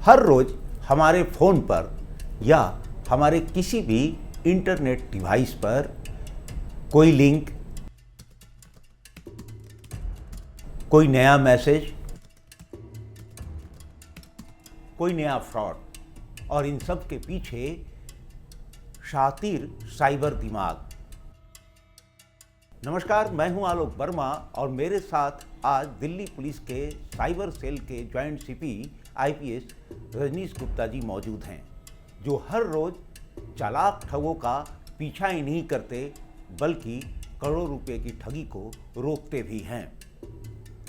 हर रोज हमारे फ़ोन पर या हमारे किसी भी इंटरनेट डिवाइस पर कोई लिंक, कोई नया मैसेज, कोई नया फ्रॉड और इन सब के पीछे शातिर साइबर दिमाग। नमस्कार, मैं हूं आलोक वर्मा और मेरे साथ आज दिल्ली पुलिस के साइबर सेल के joint CP IPS Rajnish Gupta ji मौजूद हैं, जो हर रोज चालाक ठगों का पीछा ही नहीं करते बल्कि करोड़ों रुपए की ठगी को रोकते भी हैं।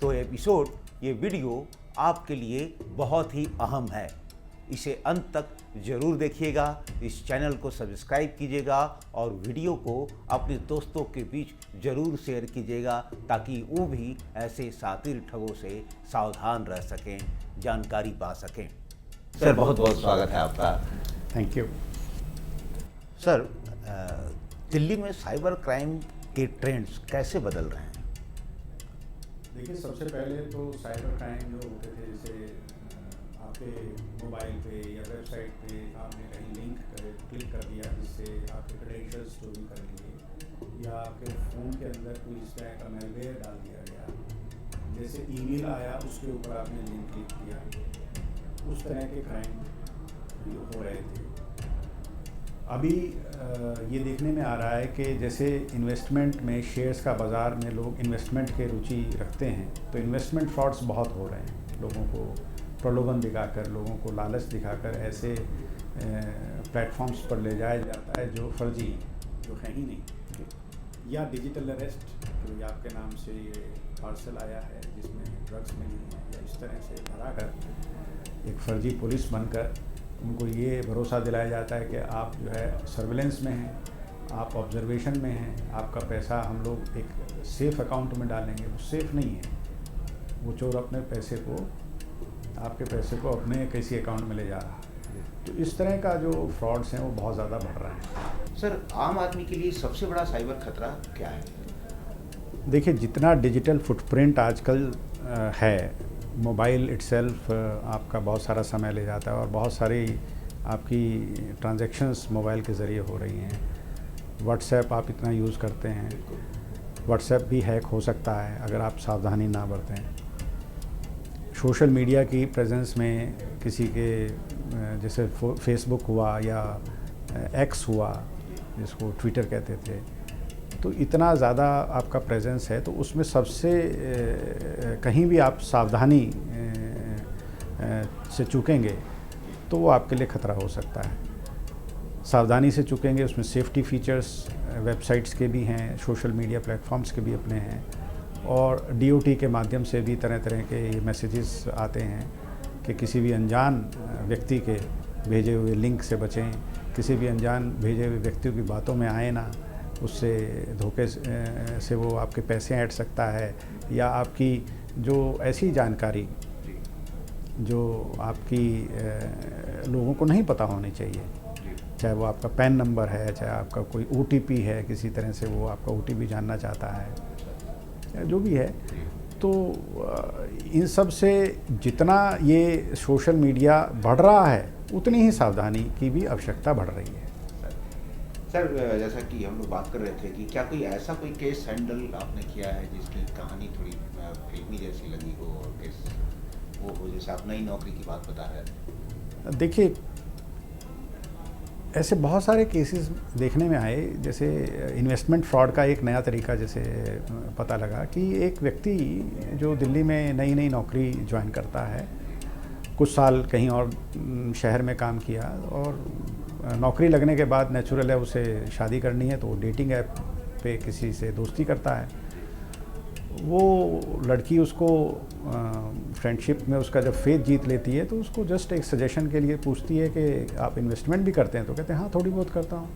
तो ये वीडियो आपके लिए बहुत ही अहम है। इसे अंत तक ज़रूर देखिएगा, इस चैनल को सब्सक्राइब कीजिएगा और वीडियो को अपने दोस्तों के बीच ज़रूर शेयर कीजिएगा ताकि वो भी ऐसे शातिर ठगों से सावधान रह सकें, जानकारी पा सकें। सर, बहुत बहुत स्वागत है आपका। Thank you. सर, दिल्ली में साइबर क्राइम के ट्रेंड्स कैसे बदल रहे हैं? देखिए, सबसे पहले तो साइबर क्राइम जो होते थे, जैसे आपके मोबाइल पे या वेबसाइट पे आपने कहीं लिंक क्लिक कर दिया जिससे आपके क्रेडेंशियल्स चोरी कर लिए, या आपके फ़ोन के अंदर कोई इस तरह का मैलवेयर डाल दिया गया, जैसे ईमेल आया उसके ऊपर आपने लिंक क्लिक किया, उस तरह के क्राइम हो रहे थे। अभी ये देखने में आ रहा है कि जैसे इन्वेस्टमेंट में, शेयर्स का बाज़ार में लोग इन्वेस्टमेंट के रुचि रखते हैं, तो इन्वेस्टमेंट फ्रॉड्स बहुत हो रहे हैं। लोगों को प्रलोभन दिखाकर, लोगों को लालच दिखाकर ऐसे प्लेटफॉर्म्स पर ले जाया जाता है जो फर्जी, जो है ही नहीं। या डिजिटल अरेस्ट, जो आपके नाम से ये पार्सल आया है जिसमें ड्रग्स मिली हैं, या इस तरह से भरा कर एक फर्जी पुलिस बनकर उनको ये भरोसा दिलाया जाता है कि आप जो है सर्विलेंस में हैं, आप ऑब्जर्वेशन में हैं, आपका पैसा हम लोग एक सेफ़ अकाउंट में डालेंगे। वो सेफ़ नहीं है, वो चोर अपने पैसे को, आपके पैसे को अपने किसी अकाउंट में ले जा रहा है। तो इस तरह का जो फ्रॉड्स हैं वो बहुत ज़्यादा बढ़ रहा है। सर, आम आदमी के लिए सबसे बड़ा साइबर खतरा क्या है? देखिए, जितना डिजिटल फुटप्रिंट आजकल है, मोबाइल इटसेल्फ आपका बहुत सारा समय ले जाता है और बहुत सारी आपकी ट्रांजैक्शंस मोबाइल के ज़रिए हो रही हैं। व्हाट्सएप आप इतना यूज़ करते हैं, व्हाट्सएप भी हैक हो सकता है अगर आप सावधानी ना बरतें। सोशल मीडिया की प्रेजेंस में किसी के, जैसे फेसबुक हुआ या एक्स हुआ जिसको ट्विटर कहते थे, तो इतना ज़्यादा आपका प्रेजेंस है, तो उसमें सबसे कहीं भी आप सावधानी से चूकेंगे तो वो आपके लिए ख़तरा हो सकता है। सावधानी से चूकेंगे, उसमें सेफ्टी फीचर्स वेबसाइट्स के भी हैं, सोशल मीडिया प्लेटफॉर्म्स के भी अपने हैं, और डीओटी के माध्यम से भी तरह तरह के मैसेजेस आते हैं कि किसी भी अनजान व्यक्ति के भेजे हुए लिंक से बचें, किसी भी अनजान भेजे हुए व्यक्ति की बातों में आए ना, उससे धोखे से वो आपके पैसे ऐंठ सकता है, या आपकी जो ऐसी जानकारी जो आपकी लोगों को नहीं पता होनी चाहिए, चाहे वो आपका पैन नंबर है, चाहे आपका कोई ओटीपी है, किसी तरह से वो आपका ओटीपी जानना चाहता है, जो भी है, तो इन सब से जितना ये सोशल मीडिया बढ़ रहा है उतनी ही सावधानी की भी आवश्यकता बढ़ रही है। सर, जैसा कि हम लोग बात कर रहे थे कि क्या कोई ऐसा कोई केस हैंडल आपने किया है जिसकी कहानी थोड़ी फिल्मी जैसी लगी हो, और केस वो हो जैसे आप नई नौकरी की बात बता रहे थे? देखिए, ऐसे बहुत सारे केसेस देखने में आए। जैसे इन्वेस्टमेंट फ्रॉड का एक नया तरीका जैसे पता लगा कि एक व्यक्ति जो दिल्ली में नई नई नौकरी ज्वाइन करता है, कुछ साल कहीं और शहर में काम किया, और नौकरी लगने के बाद नेचुरल है उसे शादी करनी है, तो वो डेटिंग ऐप पे किसी से दोस्ती करता है। वो लड़की उसको फ्रेंडशिप में उसका जब फेथ जीत लेती है तो उसको जस्ट एक सजेशन के लिए पूछती है कि आप इन्वेस्टमेंट भी करते हैं? तो कहते हैं हाँ, थोड़ी बहुत करता हूँ।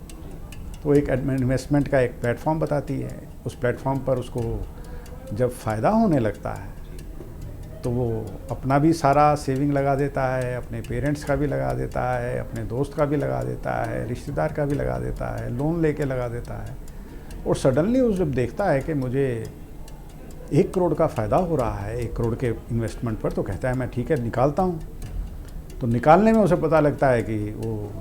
तो एक इन्वेस्टमेंट का एक प्लेटफॉर्म बताती है। उस प्लेटफॉर्म पर उसको जब फ़ायदा होने लगता है तो वो अपना भी सारा सेविंग लगा देता है, अपने पेरेंट्स का भी लगा देता है, अपने दोस्त का भी लगा देता है, रिश्तेदार का भी लगा देता है, लोन लेके लगा देता है। और सडनली उस जब देखता है कि मुझे 1 करोड़ का फ़ायदा हो रहा है 1 करोड़ के इन्वेस्टमेंट पर, तो कहता है मैं ठीक है निकालता हूँ। तो निकालने में उसे पता लगता है कि वो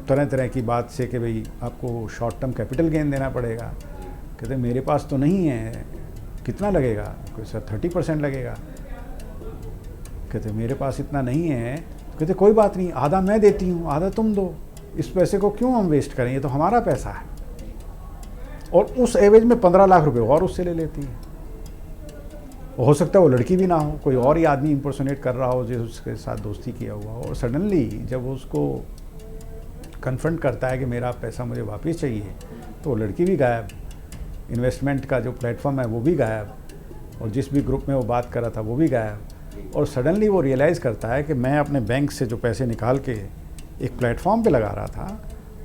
तरह तरह की बात से कि भाई आपको शॉर्ट टर्म कैपिटल गेन देना पड़ेगा। कहते मेरे पास तो नहीं है, कितना लगेगा? कोई सर 30% लगेगा। कहते मेरे पास इतना नहीं है। कहते कोई बात नहीं, आधा मैं देती हूँ, आधा तुम दो, इस पैसे को क्यों हम वेस्ट करें, ये तो हमारा पैसा है। और उस एवज में 15 लाख रुपए और उससे ले लेती है। हो सकता है वो लड़की भी ना हो, कोई और ही आदमी इम्पर्सोनेट कर रहा हो जो उसके साथ दोस्ती किया हुआ हो, और सडनली जब वो उसको कन्फ्रंट करता है कि मेरा पैसा मुझे वापस चाहिए, तो वो लड़की भी गायब, इन्वेस्टमेंट का जो प्लेटफॉर्म है वो भी गायब, और जिस भी ग्रुप में वो बात कर रहा था वो भी गायब। और सडनली वो रियलाइज़ करता है कि मैं अपने बैंक से जो पैसे निकाल के एक प्लेटफॉर्म पे लगा रहा था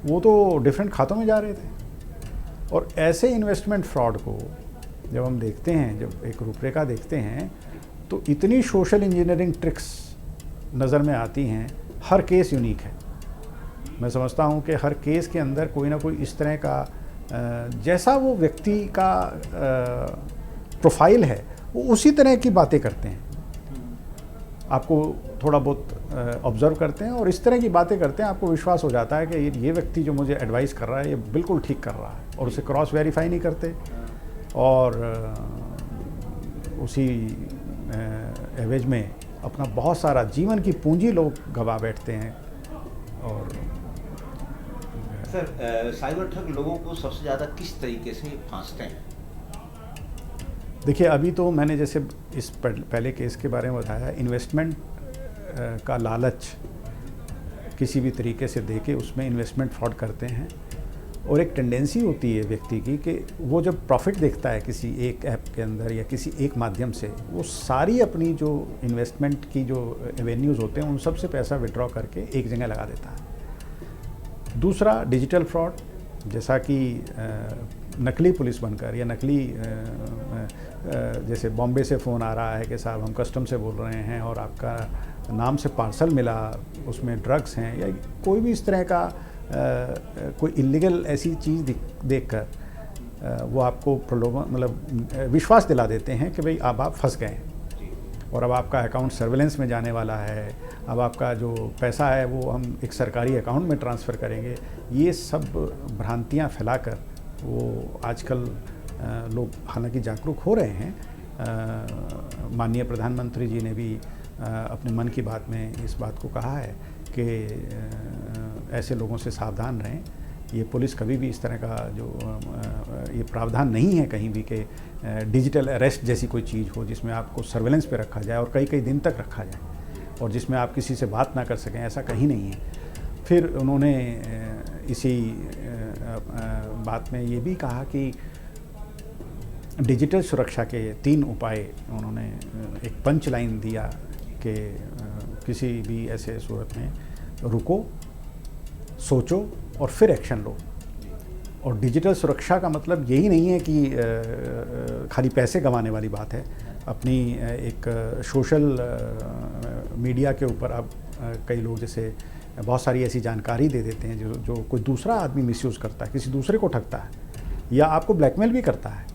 वो तो डिफरेंट खातों में जा रहे थे। और ऐसे इन्वेस्टमेंट फ्रॉड को जब हम देखते हैं, जब एक रूपरेखा देखते हैं, तो इतनी सोशल इंजीनियरिंग ट्रिक्स नज़र में आती हैं। हर केस यूनिक है। मैं समझता हूँ कि हर केस के अंदर कोई ना कोई इस तरह का जैसा वो व्यक्ति का प्रोफाइल है वो उसी तरह की बातें करते हैं। आपको थोड़ा बहुत ऑब्ज़र्व करते हैं और इस तरह की बातें करते हैं, आपको विश्वास हो जाता है कि ये व्यक्ति जो मुझे एडवाइस कर रहा है ये बिल्कुल ठीक कर रहा है, और उसे क्रॉस वेरीफाई नहीं करते, और उसी एवज में अपना बहुत सारा जीवन की पूंजी लोग गवा बैठते हैं। और सर, साइबर ठग लोगों को सबसे ज़्यादा किस तरीके से फांसते हैं? देखिए, अभी तो मैंने जैसे इस पहले केस के बारे में बताया, इन्वेस्टमेंट का लालच किसी भी तरीके से देके उसमें इन्वेस्टमेंट फ्रॉड करते हैं। और एक टेंडेंसी होती है व्यक्ति की कि वो जब प्रॉफिट देखता है किसी एक ऐप के अंदर या किसी एक माध्यम से, वो सारी अपनी जो इन्वेस्टमेंट की जो एवेन्यूज़ होते हैं उन सब से पैसा विड्रॉ करके एक जगह लगा देता है। दूसरा डिजिटल फ्रॉड, जैसा कि नकली पुलिस बनकर या नकली जैसे बॉम्बे से फ़ोन आ रहा है कि साहब हम कस्टम से बोल रहे हैं और आपका नाम से पार्सल मिला, उसमें ड्रग्स हैं, या कोई भी इस तरह का कोई इलीगल ऐसी चीज़ देखकर वो आपको प्रलोभन मतलब विश्वास दिला देते हैं कि भाई अब आप फंस गए और अब आपका अकाउंट सर्वेलेंस में जाने वाला है, अब आपका जो पैसा है वो हम एक सरकारी अकाउंट में ट्रांसफ़र करेंगे। ये सब भ्रांतियां फैलाकर वो आजकल लोग हालांकि जागरूक हो रहे हैं। माननीय प्रधानमंत्री जी ने भी अपने मन की बात में इस बात को कहा है कि ऐसे लोगों से सावधान रहें। ये पुलिस कभी भी इस तरह का जो ये प्रावधान नहीं है कहीं भी कि डिजिटल अरेस्ट जैसी कोई चीज़ हो जिसमें आपको सर्वेलेंस पे रखा जाए और कई कई दिन तक रखा जाए और जिसमें आप किसी से बात ना कर सकें, ऐसा कहीं नहीं है। फिर उन्होंने इसी बात में ये भी कहा कि डिजिटल सुरक्षा के 3 उपाय उन्होंने एक पंच लाइन दिया कि किसी भी ऐसे सूरत में रुको, सोचो और फिर एक्शन लो। और डिजिटल सुरक्षा का मतलब यही नहीं है कि खाली पैसे गंवाने वाली बात है। अपनी एक सोशल मीडिया के ऊपर अब कई लोग जैसे बहुत सारी ऐसी जानकारी दे देते हैं जो कोई दूसरा आदमी मिसयूज़ करता है, किसी दूसरे को ठगता है या आपको ब्लैकमेल भी करता है।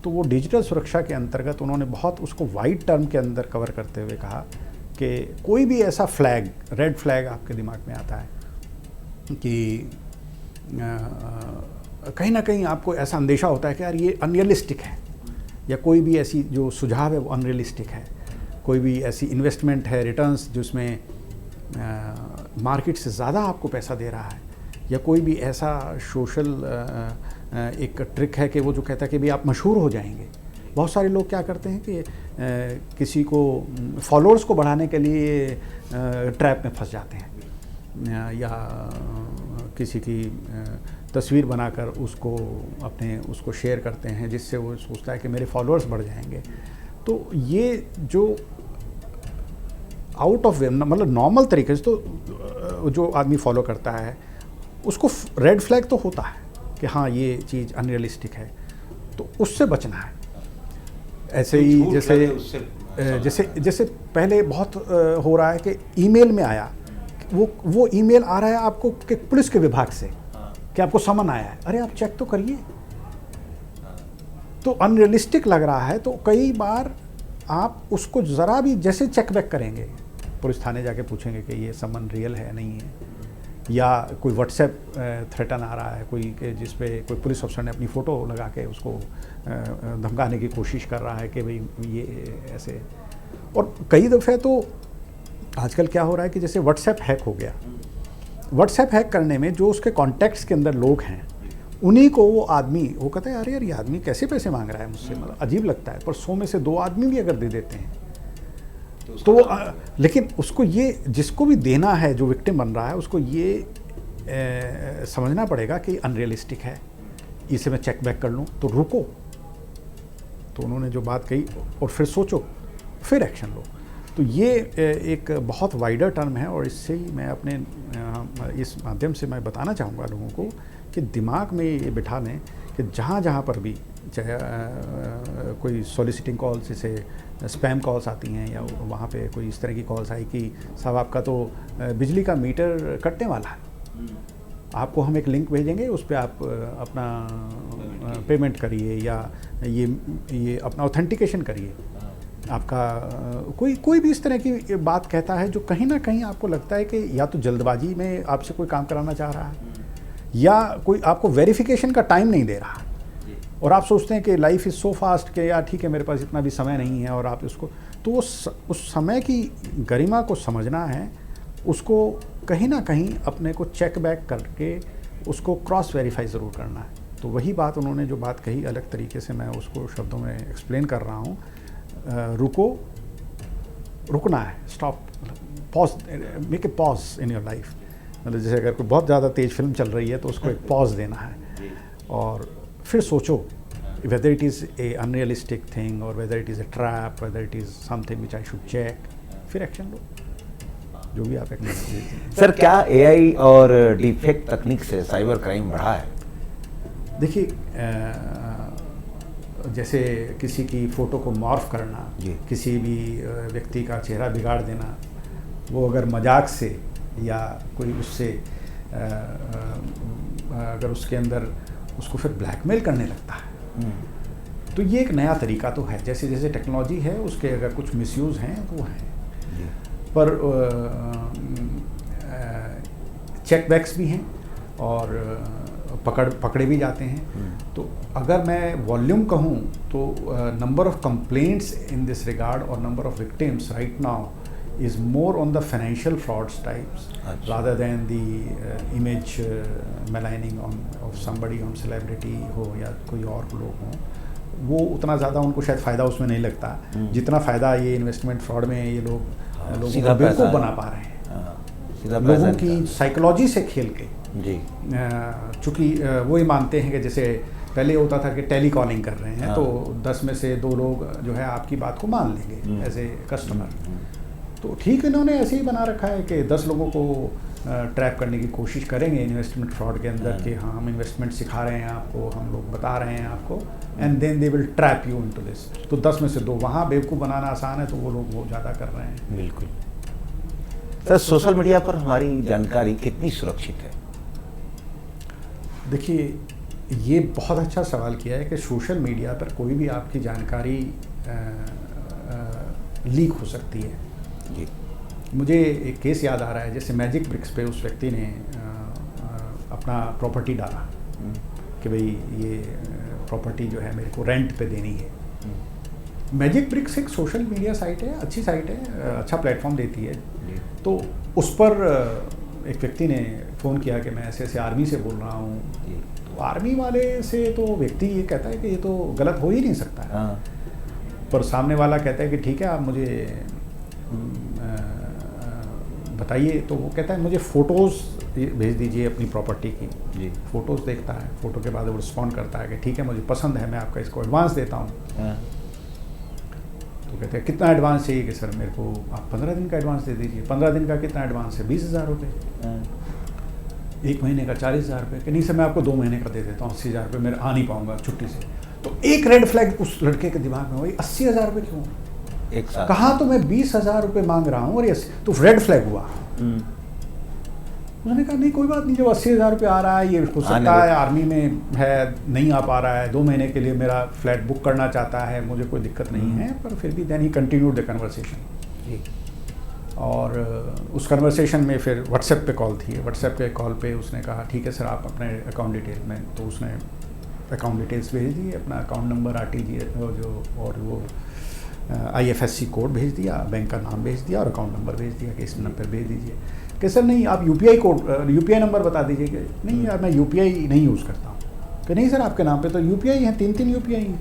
तो वो डिजिटल सुरक्षा के अंतर्गत उन्होंने बहुत उसको वाइड टर्म के अंदर कवर करते हुए कहा कि कोई भी ऐसा फ्लैग, रेड फ्लैग आपके दिमाग में आता है कि कहीं ना कहीं आपको ऐसा अंदेशा होता है कि यार ये अनरियलिस्टिक है, या कोई भी ऐसी जो सुझाव है वो अनरियलिस्टिक है, कोई भी ऐसी इन्वेस्टमेंट है, रिटर्न्स जिसमें मार्केट से ज़्यादा आपको पैसा दे रहा है, या कोई भी ऐसा सोशल एक ट्रिक है कि वो जो कहता है कि भाई आप मशहूर हो जाएंगे। बहुत सारे लोग क्या करते हैं कि किसी को फॉलोअर्स को बढ़ाने के लिए ट्रैप में फंस जाते हैं, या किसी की तस्वीर बनाकर उसको शेयर करते हैं जिससे वो सोचता है कि मेरे फॉलोअर्स बढ़ जाएंगे। तो ये जो आउट ऑफ वे मतलब नॉर्मल तरीके से तो जो आदमी फॉलो करता है उसको रेड फ्लैग तो होता है कि हाँ ये चीज़ अनरियलिस्टिक है, तो उससे बचना है। ऐसे ही जैसे पहले बहुत हो रहा है कि ईमेल में आया, वो ईमेल आ रहा है आपको कि पुलिस के विभाग से कि आपको समन आया है, अरे आप चेक तो करिए। तो अनरियलिस्टिक लग रहा है तो कई बार आप उसको ज़रा भी जैसे चेक बैक करेंगे पुलिस थाने जाके पूछेंगे कि ये समन रियल है नहीं है, या कोई व्हाट्सएप थ्रेटन आ रहा है कोई कि जिस पे कोई पुलिस अफसर ने अपनी फ़ोटो लगा के उसको धमकाने की कोशिश कर रहा है कि भाई ये ऐसे। और कई दफ़े तो आजकल क्या हो रहा है कि जैसे व्हाट्सएप हैक हो गया, व्हाट्सएप हैक करने में जो उसके कॉन्टैक्ट्स के अंदर लोग हैं उन्हीं को वो आदमी वो कहता है अरे यार ये आदमी कैसे पैसे मांग रहा है मुझसे, मतलब अजीब लगता है। पर 100 में से 2 आदमी भी अगर दे देते हैं तो लेकिन उसको ये जिसको भी देना है जो विक्टिम बन रहा है उसको ये समझना पड़ेगा कि अनरियलिस्टिक है, इसे मैं चेक बैक कर लूँ, तो रुको। तो उन्होंने जो बात कही और फिर सोचो फिर एक्शन लो। तो ये एक बहुत वाइडर टर्म है और इससे ही मैं अपने इस माध्यम से मैं बताना चाहूँगा लोगों को कि दिमाग में ये बिठा लें कि जहाँ जहाँ पर भी चाहे कोई सॉलिसिटिंग कॉल्स जैसे स्पैम कॉल्स आती हैं या वहाँ पे कोई इस तरह की कॉल्स आई कि साहब आपका तो बिजली का मीटर कटने वाला है, आपको हम एक लिंक भेजेंगे उस पर आप अपना पेमेंट करिए या ये अपना ऑथेंटिकेशन करिए। आपका कोई भी इस तरह की बात कहता है जो कहीं ना कहीं आपको लगता है कि या तो जल्दबाजी में आपसे कोई काम कराना चाह रहा है या कोई आपको वेरिफिकेशन का टाइम नहीं दे रहा और आप सोचते हैं कि लाइफ इज़ सो फास्ट कि यार ठीक है मेरे पास इतना भी समय नहीं है और आप इसको तो उस समय की गरिमा को समझना है, उसको कहीं ना कहीं अपने को चेक बैक करके उसको क्रॉस वेरीफाई ज़रूर करना है। तो वही बात उन्होंने जो बात कही अलग तरीके से मैं उसको शब्दों में एक्सप्लेन कर रहा हूँ। रुकना है, stop, pause, make a pause in your life. मतलब जैसे अगर कोई बहुत ज़्यादा तेज़ फिल्म चल रही है तो उसको एक पॉज देना है और फिर सोचो whether it is a unrealistic thing or whether it is a trap, whether it is something which I should check, फिर एक्शन लो जो भी आप एक्शन। सर क्या AI और डीफेक्ट तकनीक से साइबर क्राइम बढ़ा है? देखिए जैसे किसी की फ़ोटो को मॉर्फ करना, किसी भी व्यक्ति का चेहरा बिगाड़ देना, वो अगर मजाक से या कोई उससे अगर उसके अंदर उसको फिर ब्लैकमेल करने लगता है तो ये एक नया तरीका तो है। जैसे जैसे टेक्नोलॉजी है उसके अगर कुछ मिसयूज़ हैं तो हैं, पर चेक बैक्स भी हैं और पकड़े भी जाते हैं। तो अगर मैं वॉल्यूम कहूँ तो number of complaints in this regard और number of victims right now is more on the financial frauds types rather than the image maligning of somebody on celebrity हो या कोई और लोग हों, वो उतना ज़्यादा उनको शायद फ़ायदा उसमें नहीं लगता जितना फ़ायदा ये इन्वेस्टमेंट फ्रॉड में ये लोगों को बेवकूफ़ बना पा रहे हैं, लोगों की साइकोलॉजी से खेल के। चूँकि वो ही मानते हैं कि जैसे पहले होता था कि टेली कॉलिंग कर रहे हैं तो 10 में से 2 लोग जो है आपकी बात को मान लेंगे एज ए कस्टमर। तो ठीक इन्होंने ऐसे ही बना रखा है कि 10 लोगों को ट्रैप करने की कोशिश करेंगे इन्वेस्टमेंट फ्रॉड के अंदर कि हाँ हम इन्वेस्टमेंट सिखा रहे हैं आपको, हम लोग बता रहे हैं आपको, and then they will trap you into this. तो 10 में से 2 वहाँ बेवकूफ़ बनाना आसान है तो वो लोग बहुत ज़्यादा कर रहे हैं। बिल्कुल। सर सोशल मीडिया पर हमारी जानकारी कितनी सुरक्षित है? देखिए ये बहुत अच्छा सवाल किया है कि सोशल मीडिया पर कोई भी आपकी जानकारी लीक हो सकती है। जी। मुझे एक केस याद आ रहा है, जैसे मैजिक ब्रिक्स पे उस व्यक्ति ने अपना प्रॉपर्टी डाला कि भाई ये प्रॉपर्टी जो है मेरे को रेंट पे देनी है। मैजिक ब्रिक्स एक सोशल मीडिया साइट है, अच्छी साइट है, अच्छा प्लेटफॉर्म देती है। तो उस पर एक व्यक्ति ने फ़ोन किया कि मैं ऐसे ऐसे आर्मी से बोल रहा हूँ। तो आर्मी वाले से तो व्यक्ति ये कहता है कि ये तो गलत हो ही नहीं सकता है। पर सामने वाला कहता है कि ठीक है आप मुझे बताइए। तो वो कहता है मुझे फ़ोटोज़ भेज दीजिए अपनी प्रॉपर्टी की। जी। फ़ोटोज़ देखता है, फ़ोटो के बाद वो रिस्पॉन्ड करता है कि ठीक है मुझे पसंद है, मैं आपका इसको एडवांस देता हूँ। तो कहते हैं कितना एडवांस चाहिए? कि सर मेरे को आप 15 दिन का एडवांस दे दीजिए। 15 दिन का कितना एडवांस है? 20,000 रुपये। 1 महीने का 40,000 रुपये। कि नहीं सर मैं आपको 2 महीने का दे देता हूँ, 80,000 रुपये, मैं आ नहीं पाऊँगा छुट्टी से। तो एक रेड फ्लैग उस लड़के के दिमाग में, वही 80,000 रुपये क्यों? एक साथ कहा तो मैं 20,000 रुपये मांग रहा हूँ और ये तो रेड फ्लैग हुआ। उन्होंने कहा नहीं कोई बात नहीं, जब 80,000 रुपये आ रहा है ये हो सकता है आर्मी में है, नहीं आ पा रहा है, 2 महीने के लिए मेरा फ्लैट बुक करना चाहता है, मुझे कोई दिक्कत नहीं है। पर फिर भी then he continued the conversation. और उस कन्वर्सेशन में फिर व्हाट्सएप पे कॉल थी, व्हाट्सएप पे कॉल पे उसने कहा ठीक है सर आप अपने अकाउंट डिटेल में, तो उसने अकाउंट डिटेल्स भेज दिए, अपना अकाउंट नंबर RTGS जो और वो IFSC कोड भेज दिया, बैंक का नाम भेज दिया और अकाउंट नंबर भेज दिया कि इस नंबर पर भेज दीजिए। कि सर नहीं आप UPI कोड UPI नंबर बता दीजिए। कि नहीं यार मैं UPI नहीं यूज़ करता हूँ। कि नहीं सर आपके नाम पे तो UPI हैं, 3 UPI हैं।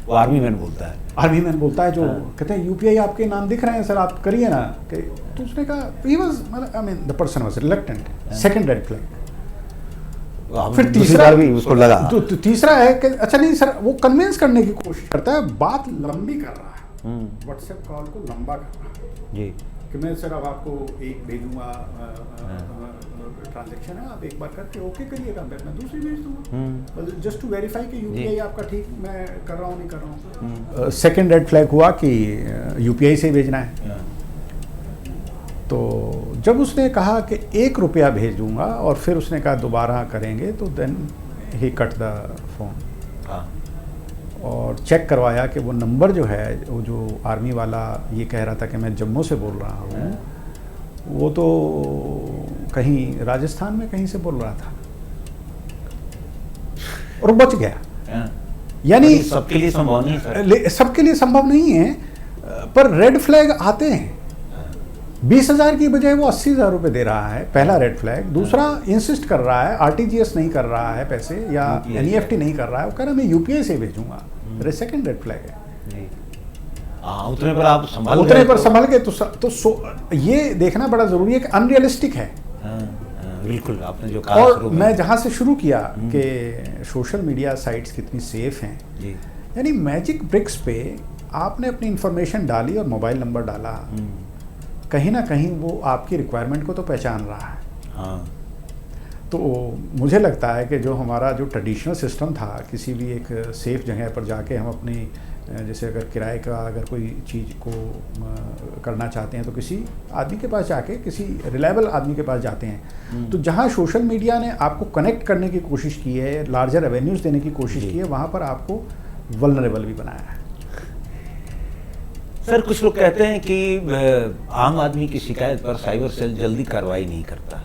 वो आर्मी मैन बोलता है, आर्मी मैन बोलता है जो कहते हैं UPI आपके नाम दिख रहे हैं सर आप करिए ना। कि तो उसने कहा he was I mean the person was reluctant. Second red flag. फिर तीसरा भी उसको लगा तो तीसरा है कि अच्छा नहीं सर वो कन्विंस करने की कोशिश करता है, बात लंबी कर रहा है, व्हाट्सएप कॉल को लंबा कर रहा है जी कि मैं सर अब आपको एक भेजूंगा ट्रांजैक्शन है, आप एक बार करके ओके करिएगा, मैं दूसरी भेज दूंगा जस्ट टू वेरीफाई कि UPI आपका ठीक मैं कर रहा हूँ नहीं कर रहा हूँ। सेकंड रेड फ्लैग हुआ कि UPI से भेजना है। तो जब उसने कहा कि 1 रुपया भेज दूंगा और फिर उसने कहा दोबारा करेंगे, तो then he cut the phone और चेक करवाया कि वो नंबर जो है वो जो आर्मी वाला ये कह रहा था कि मैं जम्मू से बोल रहा हूँ, वो तो कहीं राजस्थान में कहीं से बोल रहा था और बच गया। यानी सबके लिए संभव नहीं है, सबके लिए संभव नहीं है, पर रेड फ्लैग आते हैं। 20,000 की बजाय वो 80,000 रुपये दे रहा है, पहला रेड फ्लैग। दूसरा इंसिस्ट कर रहा है, RTGS नहीं कर रहा है पैसे या NEFT नहीं कर रहा है, वो कह रहा है मैं UPI से भेजूंगा। मेरे सेकंड रेड फ्लैग है। उतने पर आप संभाल उतने पर संभल के तो ये देखना बड़ा जरूरी है कि अनरियलिस्टिक है। बिल्कुल आपने जो कहा। और मैं जहाँ से शुरू किया कि सोशल मीडिया साइट्स कितनी सेफ हैं, यानी मैजिक ब्रिक्स पे आपने अपनी इंफॉर्मेशन डाली और मोबाइल नंबर डाला, कहीं ना कहीं वो आपकी रिक्वायरमेंट को तो पहचान रहा है। तो मुझे लगता है कि जो हमारा जो ट्रेडिशनल सिस्टम था, किसी भी एक सेफ जगह पर जाके हम अपनी जैसे अगर किराए का अगर कोई चीज़ को करना चाहते हैं तो किसी आदमी के पास जाके, किसी रिलायबल आदमी के पास जाते हैं। तो जहाँ सोशल मीडिया ने आपको कनेक्ट करने की कोशिश की है, लार्जर एवेन्यूज़ देने की कोशिश की है, वहाँ पर आपको वल्नरेबल भी बनाया है। सर कुछ लोग कहते हैं कि आम आदमी की शिकायत पर साइबर सेल जल्दी कार्रवाई नहीं करता।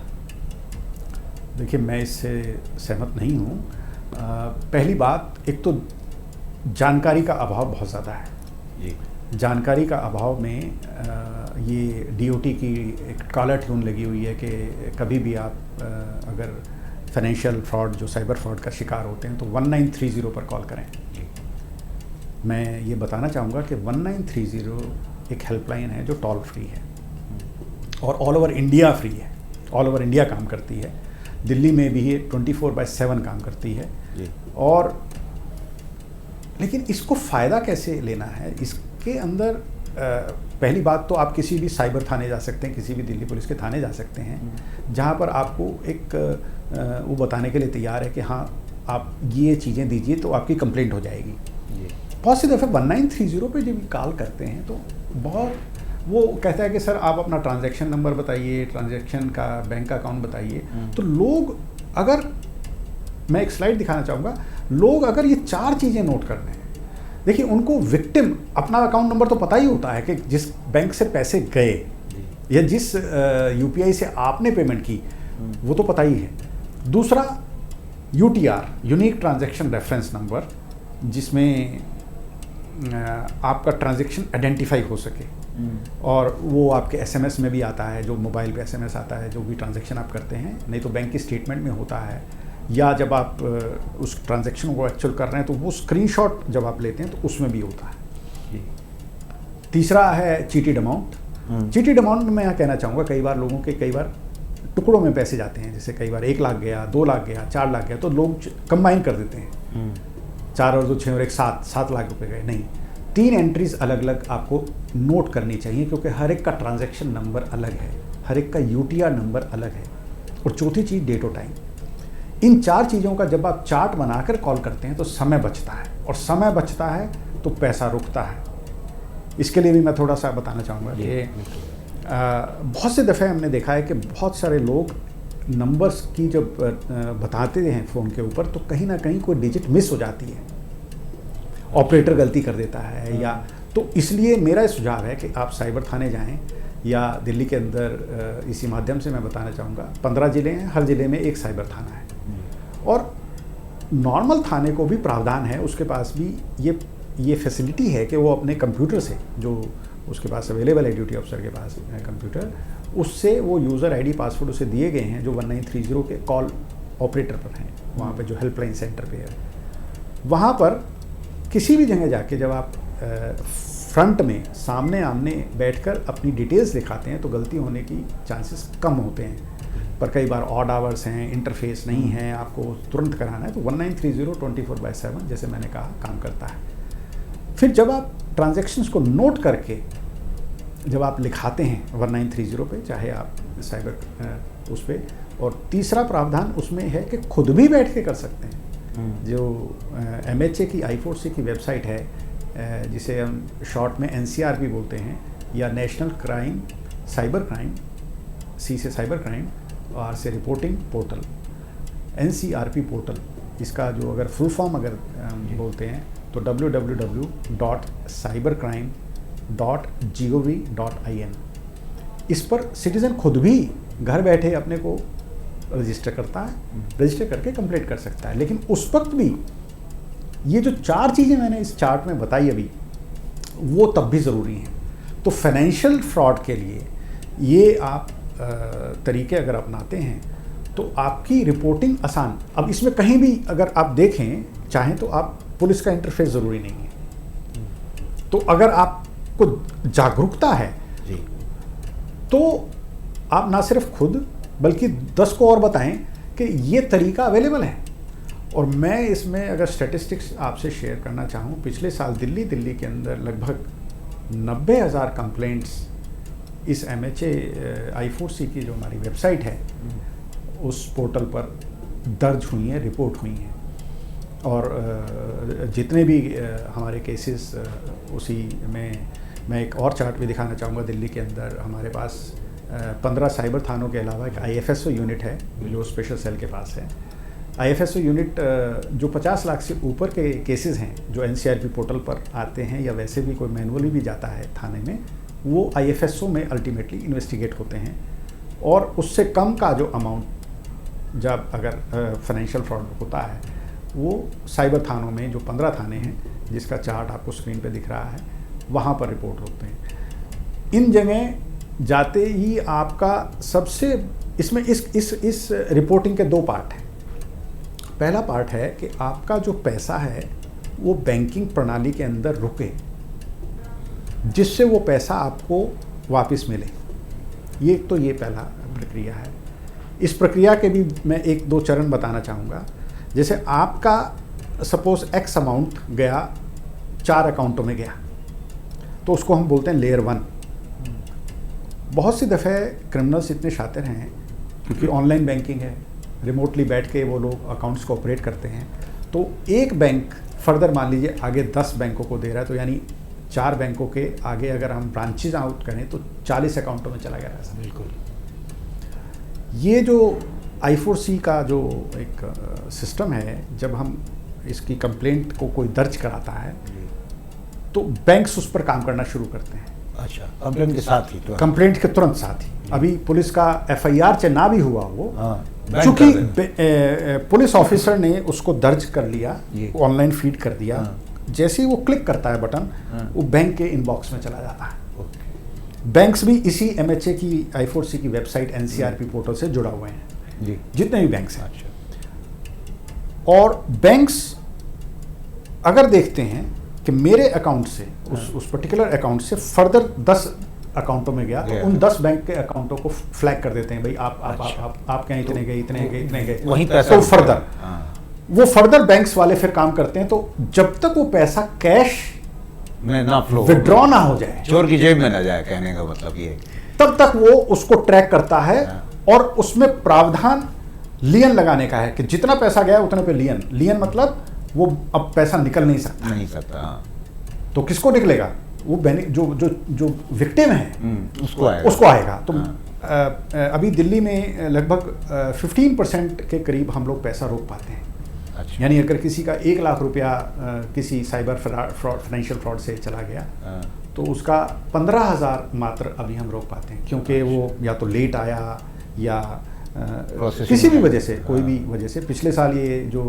देखिए मैं इससे सहमत नहीं हूँ। पहली बात, एक तो जानकारी का अभाव बहुत ज़्यादा है जी। जानकारी का अभाव में ये DOT की एक कॉलर ट्यून लगी हुई है कि कभी भी आप अगर फाइनेंशियल फ्रॉड जो साइबर फ्रॉड का शिकार होते हैं तो 1930 पर कॉल करें। मैं ये बताना चाहूँगा कि 1930 एक हेल्पलाइन है जो टोल फ्री है और ऑल ओवर इंडिया फ्री है, ऑल ओवर इंडिया काम करती है। दिल्ली में भी ये 24/7 काम करती है जी। और लेकिन इसको फ़ायदा कैसे लेना है, इसके अंदर पहली बात तो आप किसी भी साइबर थाने जा सकते हैं, किसी भी दिल्ली पुलिस के थाने जा सकते हैं, जहाँ पर आपको एक वो बताने के लिए तैयार है कि हाँ आप ये चीज़ें दीजिए तो आपकी कंप्लेंट हो जाएगी। बहुत सी दफ़े 1930 पे जब कॉल करते हैं तो बहुत वो कहता है कि सर आप अपना ट्रांजैक्शन नंबर बताइए, ट्रांजैक्शन का बैंक का अकाउंट बताइए। तो लोग, अगर मैं एक स्लाइड दिखाना चाहूँगा, लोग अगर ये 4 चीज़ें नोट कर लें, देखिए उनको विक्टिम अपना अकाउंट नंबर तो पता ही होता है कि जिस बैंक से पैसे गए या जिस UPI से आपने पेमेंट की वो तो पता ही है। दूसरा UTR, unique transaction reference number, जिसमें आपका ट्रांजैक्शन आइडेंटिफाई हो सके और वो आपके SMS में भी आता है, जो मोबाइल पे SMS आता है जो भी ट्रांजैक्शन आप करते हैं, नहीं तो बैंक की स्टेटमेंट में होता है, या जब आप उस ट्रांजैक्शन को एक्चुअल कर रहे हैं तो वो स्क्रीनशॉट जब आप लेते हैं तो उसमें भी होता है। तीसरा है चीटेड अमाउंट। चीटेड अमाउंट में मैं कहना चाहूँगा कई बार लोगों के कई बार टुकड़ों में पैसे जाते हैं, जैसे कई बार 1 लाख गया, 2 लाख गया, 4 लाख गया, तो लोग कंबाइन कर देते हैं 4 और 2 6 और 1 7 लाख रुपए गए। नहीं, 3 एंट्रीज अलग अलग आपको नोट करनी चाहिए, क्योंकि हर एक का ट्रांजैक्शन नंबर अलग है, हर एक का UTR नंबर अलग है। और चौथी चीज़ डेट और टाइम। इन 4 चीज़ों का जब आप चार्ट बनाकर कॉल करते हैं तो समय बचता है, और समय बचता है तो पैसा रुकता है। इसके लिए भी मैं थोड़ा सा बताना चाहूँगा कि बहुत से दफ़े हमने देखा है कि बहुत सारे लोग नंबर्स की जब बताते हैं फ़ोन के ऊपर तो कहीं ना कहीं कोई डिजिट मिस हो जाती है, ऑपरेटर गलती कर देता है या तो इसलिए मेरा सुझाव है कि आप साइबर थाने जाएं, या दिल्ली के अंदर इसी माध्यम से मैं बताना चाहूँगा 15 ज़िले हैं, हर ज़िले में एक साइबर थाना है। और नॉर्मल थाने को भी प्रावधान है, उसके पास भी ये फैसिलिटी है कि वो अपने कंप्यूटर से, जो उसके पास अवेलेबल है ड्यूटी ऑफिसर के पास कंप्यूटर, उससे वो यूज़र आईडी पासवर्ड उसे दिए गए हैं जो 1930 के कॉल ऑपरेटर पर हैं, वहाँ पे जो हेल्पलाइन सेंटर पे है, वहाँ पर किसी भी जगह जाके जब आप फ्रंट में सामने आमने बैठकर अपनी डिटेल्स दिखाते हैं तो गलती होने की चांसेस कम होते हैं। पर कई बार ऑड आवर्स हैं, इंटरफेस नहीं है, आपको तुरंत कराना है, तो 1930 24/7 जैसे मैंने कहा काम करता है। फिर जब आप ट्रांजैक्शंस को नोट करके जब आप लिखाते हैं 1930 पे, चाहे आप साइबर उस पर, और तीसरा प्रावधान उसमें है कि खुद भी बैठ के कर सकते हैं। जो MHA की I4C की वेबसाइट है, जिसे हम शॉर्ट में NCRP बोलते हैं, या national crime cyber crime, C से साइबर क्राइम, R से रिपोर्टिंग पोर्टल, NCRP पोर्टल, इसका जो अगर फुल फॉर्म अगर बोलते हैं तो www.cybercrime.gov.in। इस पर सिटीज़न खुद भी घर बैठे अपने को रजिस्टर करता है, रजिस्टर करके कंप्लीट कर सकता है। लेकिन उस वक्त भी ये जो 4 चीज़ें मैंने इस चार्ट में बताई अभी, वो तब भी ज़रूरी हैं। तो फाइनेंशियल फ्रॉड के लिए ये आप तरीके अगर अपनाते हैं तो आपकी रिपोर्टिंग आसान। अब इसमें कहीं भी अगर आप देखें चाहें तो आप पुलिस का इंटरफेस ज़रूरी नहीं है। तो अगर आपको जागरूकता है जी, तो आप ना सिर्फ खुद बल्कि 10 को और बताएं कि ये तरीका अवेलेबल है। और मैं इसमें अगर स्टैटिस्टिक्स आपसे शेयर करना चाहूँ, पिछले साल दिल्ली के अंदर लगभग 90,000 कंप्लेंट्स इस MHA I4C की जो हमारी वेबसाइट है उस पोर्टल पर दर्ज हुई हैं, रिपोर्ट हुई हैं। और जितने भी हमारे केसेस उसी में मैं एक और चार्ट भी दिखाना चाहूँगा। दिल्ली के अंदर हमारे पास 15 साइबर थानों के अलावा एक IFSO यूनिट है जो स्पेशल सेल के पास है। IFSO यूनिट जो 50 लाख से ऊपर के केसेस हैं जो NCRP पोर्टल पर आते हैं या वैसे भी कोई मैनुअली भी जाता है थाने में, वो IFSO में अल्टीमेटली इन्वेस्टिगेट होते हैं। और उससे कम का जो अमाउंट जब अगर फाइनेंशियल फ्रॉड होता है वो साइबर थानों में जो 15 थाने हैं जिसका चार्ट आपको स्क्रीन पे दिख रहा है, वहाँ पर रिपोर्ट होते हैं। इन जगह जाते ही आपका सबसे इसमें इस रिपोर्टिंग के 2 पार्ट हैं। पहला पार्ट है कि आपका जो पैसा है वो बैंकिंग प्रणाली के अंदर रुके, जिससे वो पैसा आपको वापस मिले। ये पहला प्रक्रिया है। इस प्रक्रिया के भी मैं 1-2 चरण बताना चाहूँगा। जैसे आपका सपोज X अमाउंट गया 4 अकाउंटों में गया, तो उसको हम बोलते हैं लेयर 1। बहुत सी दफ़े क्रिमिनल्स इतने शातिर हैं क्योंकि ऑनलाइन बैंकिंग है, रिमोटली बैठ के वो लोग अकाउंट्स को ऑपरेट करते हैं। तो एक बैंक फर्दर मान लीजिए आगे 10 बैंकों को दे रहा है, तो यानी 4 बैंकों के आगे अगर हम ब्रांचेज आउट करें तो 40 अकाउंटों में चला गया पैसा। बिल्कुल। ये जो I4C का जो एक सिस्टम है, जब हम इसकी कंप्लेंट को कोई दर्ज कराता है तो बैंक्स उस पर काम करना शुरू करते हैं। अच्छा, कंप्लेंट के साथ ही? तो कंप्लेंट के तुरंत साथ ही। अभी पुलिस का FIR चाहे ना भी हुआ वो, चूंकि पुलिस ऑफिसर ने उसको दर्ज कर लिया, ऑनलाइन फीड कर दिया, जैसे ही वो क्लिक करता है बटन, वो बैंक के इनबॉक्स में चला जाता है। बैंक्स भी इसी MHA की I4C की वेबसाइट NCRP पोर्टल से जुड़ा हुए हैं जी, जितने भी बैंक्स हैं। और बैंक्स अगर देखते हैं कि मेरे अकाउंट से उस पर्टिकुलर अकाउंट से फर्दर 10 अकाउंटों में गया, तो उन 10 बैंक के अकाउंटों को फ्लैग कर देते हैं, भाई आप कहीं इतने गए, इतने गए, वहीं पैसा। तो फर्दर वो फर्दर बैंक्स वाले फिर काम करते हैं। तो जब तक वो पैसा कैश में ना फ्लो, विड्रॉ ना हो जाए, चोर की जेब में ना जाए, कहने का मतलब ये, तब तक वो उसको ट्रैक करता है। और उसमें प्रावधान लियन लगाने का है कि जितना पैसा गया उतने पे लियन मतलब वो अब पैसा निकल नहीं सकता। तो किसको निकलेगा? वो जो विक्टिम है उसको आएगा। तो अभी दिल्ली में लगभग 15% के करीब हम लोग पैसा रोक पाते हैं। अच्छा। यानी अगर किसी का 1 लाख रुपया किसी साइबर फ्रॉड फाइनेंशियल फ्रॉड से चला गया तो उसका 15,000 मात्र अभी हम रोक पाते हैं, क्योंकि वो या तो लेट आया या किसी भी वजह से, कोई भी वजह से। पिछले साल ये जो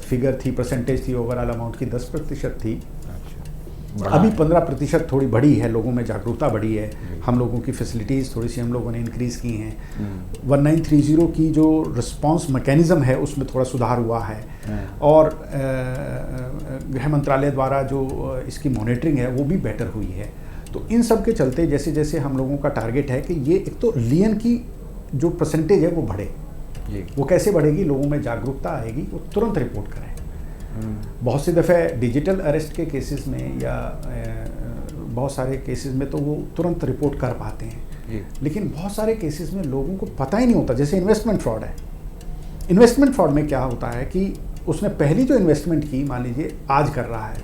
फिगर थी, परसेंटेज थी ओवरऑल अमाउंट की 10% थी, अभी 15% थोड़ी बढ़ी है, लोगों में जागरूकता बढ़ी है, हम लोगों की फैसिलिटीज़ थोड़ी सी हम लोगों ने इंक्रीज़ की हैं। 1930 की जो रिस्पांस मैकेनिज़्म है उसमें थोड़ा सुधार हुआ है, और गृह मंत्रालय द्वारा जो इसकी मॉनिटरिंग है वो भी बेटर हुई है। तो इन सब के चलते जैसे जैसे हम लोगों का टारगेट है कि ये एक तो लियन की जो परसेंटेज है वो बढ़े। वो कैसे बढ़ेगी? लोगों में जागरूकता आएगी, वो तुरंत रिपोर्ट करें। बहुत सी दफ़े डिजिटल अरेस्ट के केसेस में या बहुत सारे केसेस में तो वो तुरंत रिपोर्ट कर पाते हैं, लेकिन बहुत सारे केसेस में लोगों को पता ही नहीं होता। जैसे इन्वेस्टमेंट फ्रॉड है, इन्वेस्टमेंट फ्रॉड में क्या होता है कि उसने पहली जो इन्वेस्टमेंट की, मान लीजिए आज कर रहा है,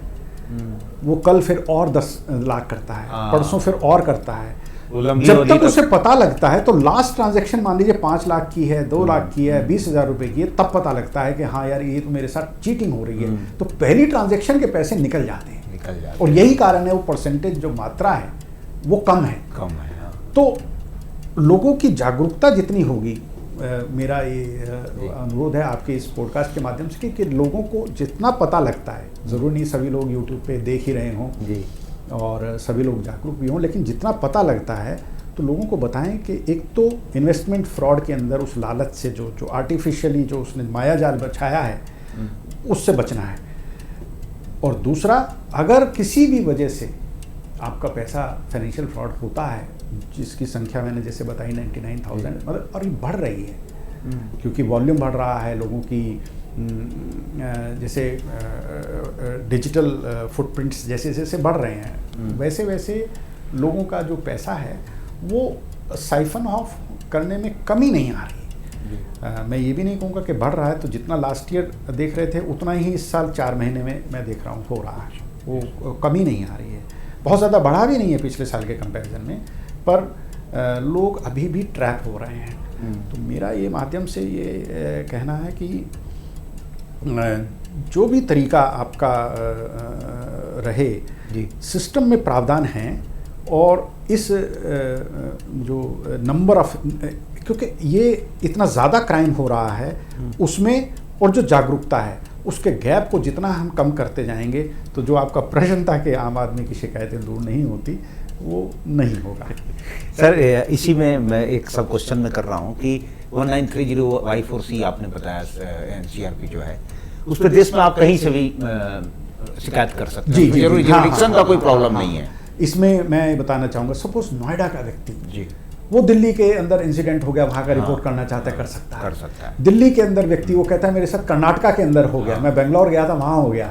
वो कल फिर और 10 लाख करता है, परसों फिर और करता है। जब तक उसे पता लगता है तो लास्ट ट्रांजैक्शन मान लीजिए 5 लाख की है, 2 लाख की है, 20,000 रुपए की है, तब पता लगता है कि हाँ यार ये तो मेरे साथ चीटिंग हो रही है। तो पहली ट्रांजैक्शन के पैसे निकल जाते हैं, और यही कारण है वो परसेंटेज जो मात्रा है वो कम है। हाँ। तो लोगों की जागरूकता जितनी होगी, मेरा ये अनुरोध है आपके इस पॉडकास्ट के माध्यम से कि लोगों को जितना पता लगता है, ज़रूर नहीं सभी लोग यूट्यूब पे देख ही रहे हों और सभी लोग जागरूक भी हों, लेकिन जितना पता लगता है तो लोगों को बताएं कि एक तो इन्वेस्टमेंट फ्रॉड के अंदर उस लालच से जो आर्टिफिशियली जो उसने माया जाल बछाया है उससे बचना है। और दूसरा, अगर किसी भी वजह से आपका पैसा फाइनेंशियल फ्रॉड होता है, जिसकी संख्या मैंने जैसे बताई 99,000, मतलब और ये बढ़ रही है क्योंकि वॉल्यूम बढ़ रहा है, लोगों की जैसे डिजिटल फुटप्रिंट्स जैसे जैसे बढ़ रहे हैं, वैसे वैसे लोगों का जो पैसा है वो साइफन ऑफ करने में कमी नहीं आ रही। मैं ये भी नहीं कहूँगा कि बढ़ रहा है, तो जितना लास्ट ईयर देख रहे थे उतना ही इस साल 4 महीने में मैं देख रहा हूँ हो रहा है, वो कमी नहीं आ रही है। बहुत ज़्यादा बढ़ा भी नहीं है पिछले साल के कंपैरिजन में, पर लोग अभी भी ट्रैप हो रहे हैं। तो मेरा ये माध्यम से ये कहना है कि जो भी तरीका आपका रहे, सिस्टम में प्रावधान हैं, और इस जो नंबर ऑफ, क्योंकि ये इतना ज़्यादा क्राइम हो रहा है उसमें, और जो जागरूकता है उसके गैप को जितना हम कम करते जाएंगे तो जो आपका प्रश्न था कि आम आदमी की शिकायतें दूर नहीं होती, वो नहीं होगा। सर इसी में मैं एक सब क्वेश्चन में कर रहा हूँ कि 1930 आपने बताया NCRP जो है, उस पर देश में आप कहीं से भी शिकायत कर सकते हैं, जरूरी जुरिडिक्शन का कोई प्रॉब्लम नहीं है। इसमें मैं बताना चाहूँगा, सपोज नोएडा का व्यक्ति वो दिल्ली के अंदर इंसिडेंट हो गया, वहाँ का रिपोर्ट करना चाहता है, कर सकता है। दिल्ली के अंदर व्यक्ति वो कहता है मेरे साथ कर्नाटका के अंदर हो गया, मैं बेंगलोर गया था वहाँ हो गया,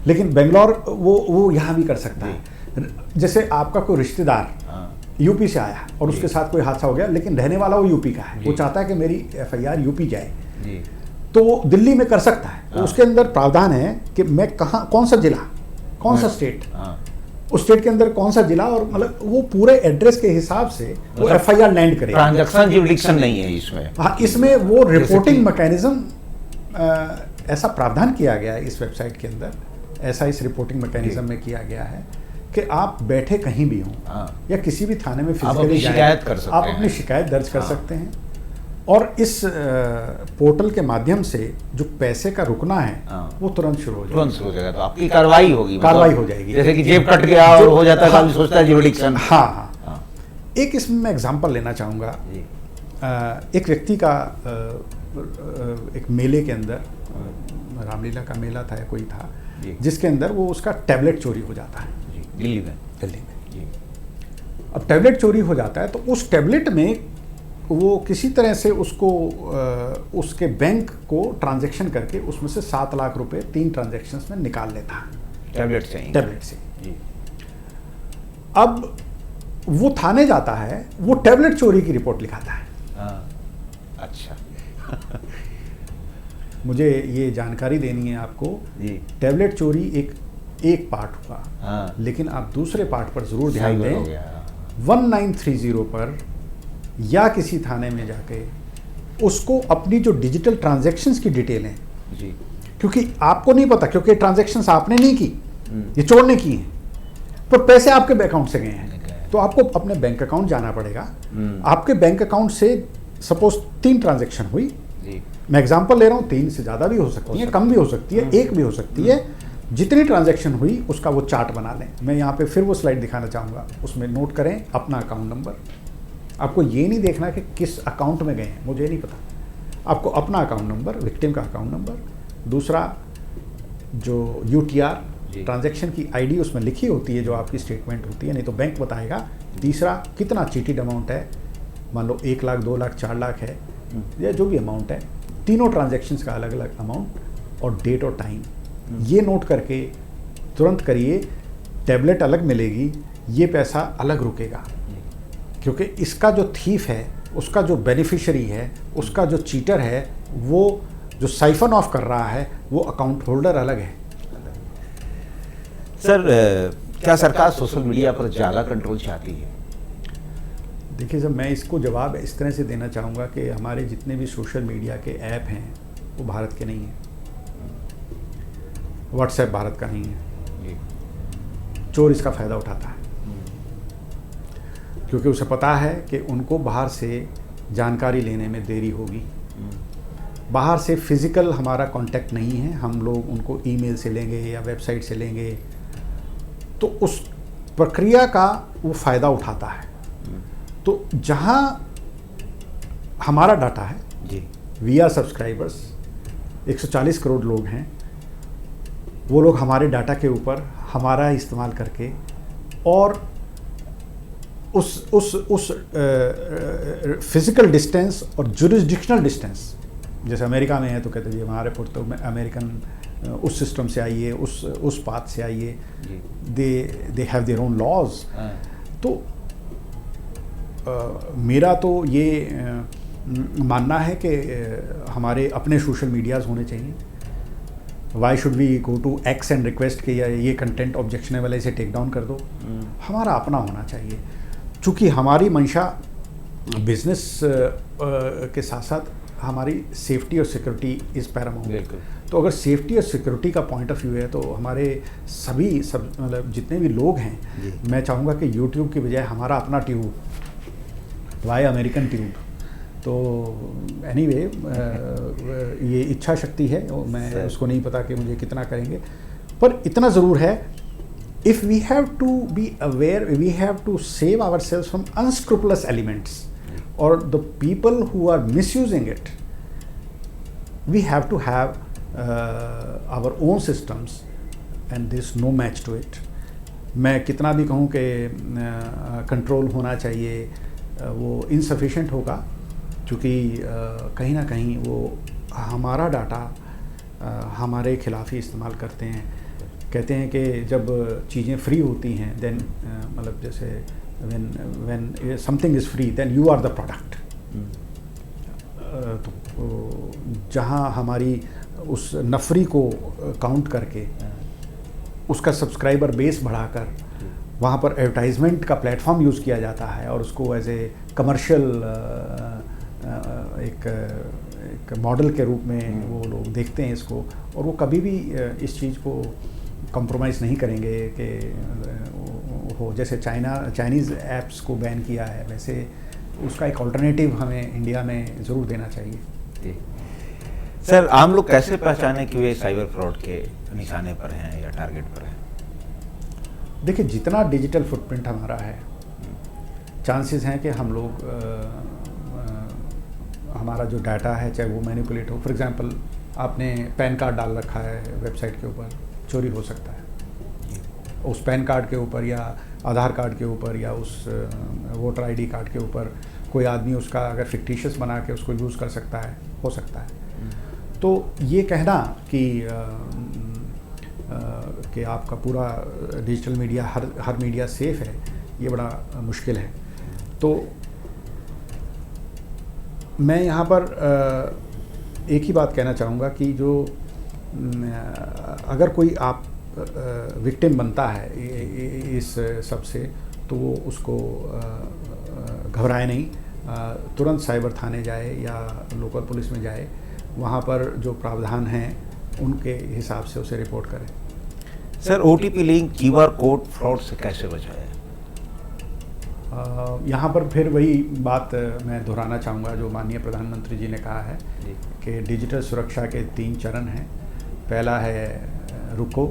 लेकिन बेंगलोर वो यहाँ भी कर सकता है। जैसे आपका कोई रिश्तेदार यूपी से आया और उसके साथ कोई हादसा हो गया, लेकिन रहने वाला वो यूपी का है, वो चाहता है कि मेरी FIR यूपी जाए, तो वो दिल्ली में कर सकता है। तो उसके अंदर प्रावधान है कि मैं कहाँ, कौन सा जिला, कौन सा स्टेट, उस स्टेट के अंदर कौन सा जिला, और मतलब वो पूरे एड्रेस के हिसाब से वो FIR लैंड करेगा। ट्रांजैक्शन जुरिडिक्शन नहीं है इसमें। हाँ, इसमें वो रिपोर्टिंग मैकेनिज्म ऐसा प्रावधान किया गया है इस वेबसाइट के अंदर, ऐसा इस रिपोर्टिंग मैकेनिज्म में किया गया है कि आप बैठे कहीं भी हों या किसी भी थाने में फिजिकली शिकायत कर सकते हैं, आप अपनी शिकायत दर्ज कर सकते हैं। और इस पोर्टल के माध्यम से जो पैसे का रुकना है वो तुरंत शुरू हो जाएगा, तो आपकी कार्रवाई होगी, हो जाएगी। जैसे कि जेब कट गया और हो जाता है, सोचता है जुरिडिक्शन। हाँ। एक इसमें मैं एग्जांपल लेना चाहूँगा। एक व्यक्ति का एक मेले के अंदर, रामलीला का मेला था या कोई था, जिसके अंदर वो उसका टैबलेट चोरी हो जाता है दिल्ली में। अब टैबलेट चोरी हो जाता है तो उस टैबलेट में वो किसी तरह से उसको उसके बैंक को ट्रांजैक्शन करके उसमें से 7 लाख रुपए 3 ट्रांजैक्शंस में निकाल लेता है टैबलेट से। अब वो थाने जाता है, वो टैबलेट चोरी की रिपोर्ट लिखाता है। अच्छा। मुझे ये जानकारी देनी है आपको, टैबलेट चोरी एक पार्ट हुआ, लेकिन आप दूसरे पार्ट पर जरूर ध्यान दें। 1930 पर या किसी थाने में जाके उसको अपनी जो डिजिटल ट्रांजैक्शंस की डिटेल हैं क्योंकि आपको नहीं पता, क्योंकि ट्रांजैक्शंस आपने नहीं की, ये चोर ने की हैं, पर पैसे आपके बैंक अकाउंट से गए हैं। तो आपको अपने बैंक अकाउंट जाना पड़ेगा। आपके बैंक अकाउंट से सपोज 3 ट्रांजैक्शन हुई, मैं एग्जांपल ले रहा हूँ, 3 से ज़्यादा भी हो सकती है, कम भी हो सकती है, 1 भी हो सकती है। जितनी ट्रांजैक्शन हुई उसका वो चार्ट बना लें। मैं यहाँ पे फिर वो स्लाइड दिखाना चाहूँगा, उसमें नोट करें अपना अकाउंट नंबर। आपको ये नहीं देखना कि किस अकाउंट में गए हैं, मुझे नहीं पता। आपको अपना अकाउंट नंबर, विक्टिम का अकाउंट नंबर, दूसरा जो UTR ट्रांजैक्शन की ID उसमें लिखी होती है, जो आपकी स्टेटमेंट होती है, नहीं तो बैंक बताएगा। तीसरा कितना चीटेड अमाउंट है, मान लो 1 लाख, 2 लाख, 4 लाख है, या जो भी अमाउंट है, तीनों ट्रांजैक्शंस का अलग अलग अमाउंट और डेट और टाइम, ये नोट करके तुरंत करिए। टैबलेट अलग मिलेगी, ये पैसा अलग रुकेगा, क्योंकि इसका जो थीफ है, उसका जो बेनिफिशियरी है, उसका जो चीटर है, वो जो साइफन ऑफ कर रहा है, वो अकाउंट होल्डर अलग है। सर, क्या सरकार सोशल मीडिया पर ज़्यादा कंट्रोल चाहती है? देखिए सर, मैं इसको जवाब इस तरह से देना चाहूँगा कि हमारे जितने भी सोशल मीडिया के ऐप हैं वो भारत के नहीं हैं। व्हाट्सएप भारत का नहीं है। चोर इसका फ़ायदा उठाता है, क्योंकि उसे पता है कि उनको बाहर से जानकारी लेने में देरी होगी। बाहर से फिज़िकल हमारा कांटेक्ट नहीं है, हम लोग उनको ईमेल से लेंगे या वेबसाइट से लेंगे, तो उस प्रक्रिया का वो फ़ायदा उठाता है। तो जहाँ हमारा डाटा है जी, वी आर सब्सक्राइबर्स, 140 करोड़ लोग हैं, वो लोग हमारे डाटा के ऊपर हमारा इस्तेमाल करके और उस फिजिकल डिस्टेंस और जुरिस्डिक्शनल डिस्टेंस, जैसे अमेरिका में है तो कहते हैं हमारे पुरतो में अमेरिकन उस सिस्टम से आइए, उस पाथ से आइए, they have their own laws. तो मेरा तो ये मानना है कि हमारे अपने सोशल मीडियाज़ होने चाहिए। Why should we go to X and request कि ये कंटेंट ऑब्जेक्शनेबल है, इसे टेक डाउन कर दो। हमारा अपना होना चाहिए, चूँकि हमारी मंशा बिजनेस के साथ साथ हमारी सेफ्टी और सिक्योरिटी इज़ पैरामाउंट। तो अगर सेफ्टी और सिक्योरिटी का पॉइंट ऑफ व्यू है तो हमारे सब मतलब जितने भी लोग हैं, मैं चाहूँगा कि यूट्यूब की बजाय हमारा अपना ट्यूब, वाई अमेरिकन ट्यूब। तो एनीवे ये इच्छा शक्ति है, मैं उसको नहीं पता कि मुझे कितना करेंगे, पर इतना ज़रूर है, if we have to be aware, we have to save ourselves from unscrupulous elements or the people who are misusing it, we have to have our own systems and there is no match to it. मैं कितना भी कहूँ कि control होना चाहिए, वो insufficient होगा, क्योंकि कहीं ना कहीं वो हमारा डाटा हमारे खिलाफ ही इस्तेमाल करते हैं। कहते हैं कि जब चीज़ें फ्री होती हैं, देन मतलब जैसे when something is free then you are the product। तो जहाँ हमारी उस नफरी को काउंट करके उसका सब्सक्राइबर बेस बढ़ाकर वहाँ पर एडवर्टाइजमेंट का प्लेटफॉर्म यूज़ किया जाता है और उसको एज ए कमर्शियल एक मॉडल के रूप में वो लोग देखते हैं इसको, और वो कभी भी इस चीज़ को कंप्रोमाइज़ नहीं करेंगे कि हो, जैसे चाइनीज़ ऐप्स को बैन किया है, वैसे उसका एक ऑल्टरनेटिव हमें इंडिया में ज़रूर देना चाहिए। सर, आम लोग कैसे पहचाने कि वे साइबर फ्रॉड के निशाने पर हैं या टारगेट पर हैं? देखिए, जितना डिजिटल फुटप्रिंट हमारा है, चांसेस हैं कि हम लोग हमारा जो डाटा है चाहे वो मैनिपुलेट हो। फॉर एग्जांपल, आपने पैन कार्ड डाल रखा है वेबसाइट के ऊपर, चोरी हो सकता है उस पैन कार्ड के ऊपर या आधार कार्ड के ऊपर या उस वोटर आईडी कार्ड के ऊपर। कोई आदमी उसका अगर फिक्टिशियस बना के उसको यूज़ कर सकता है, हो सकता है। तो ये कहना कि आपका पूरा डिजिटल मीडिया हर मीडिया सेफ़ है, ये बड़ा मुश्किल है। तो मैं यहाँ पर एक ही बात कहना चाहूँगा कि जो अगर कोई आप विक्टिम बनता है इस सब से, तो वो उसको घबराए नहीं, तुरंत साइबर थाने जाए या लोकल पुलिस में जाए। वहाँ पर जो प्रावधान हैं उनके हिसाब से उसे रिपोर्ट करें। Sir, OTP link QR code fraud से कैसे बचाएं? यहाँ पर फिर वही बात मैं दोहराना चाहूँगा जो माननीय प्रधानमंत्री जी ने कहा है कि डिजिटल सुरक्षा के 3 चरण हैं। पहला है रुको,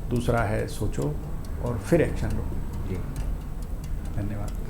दूसरा है सोचो और फिर एक्शन लो। जी, धन्यवाद।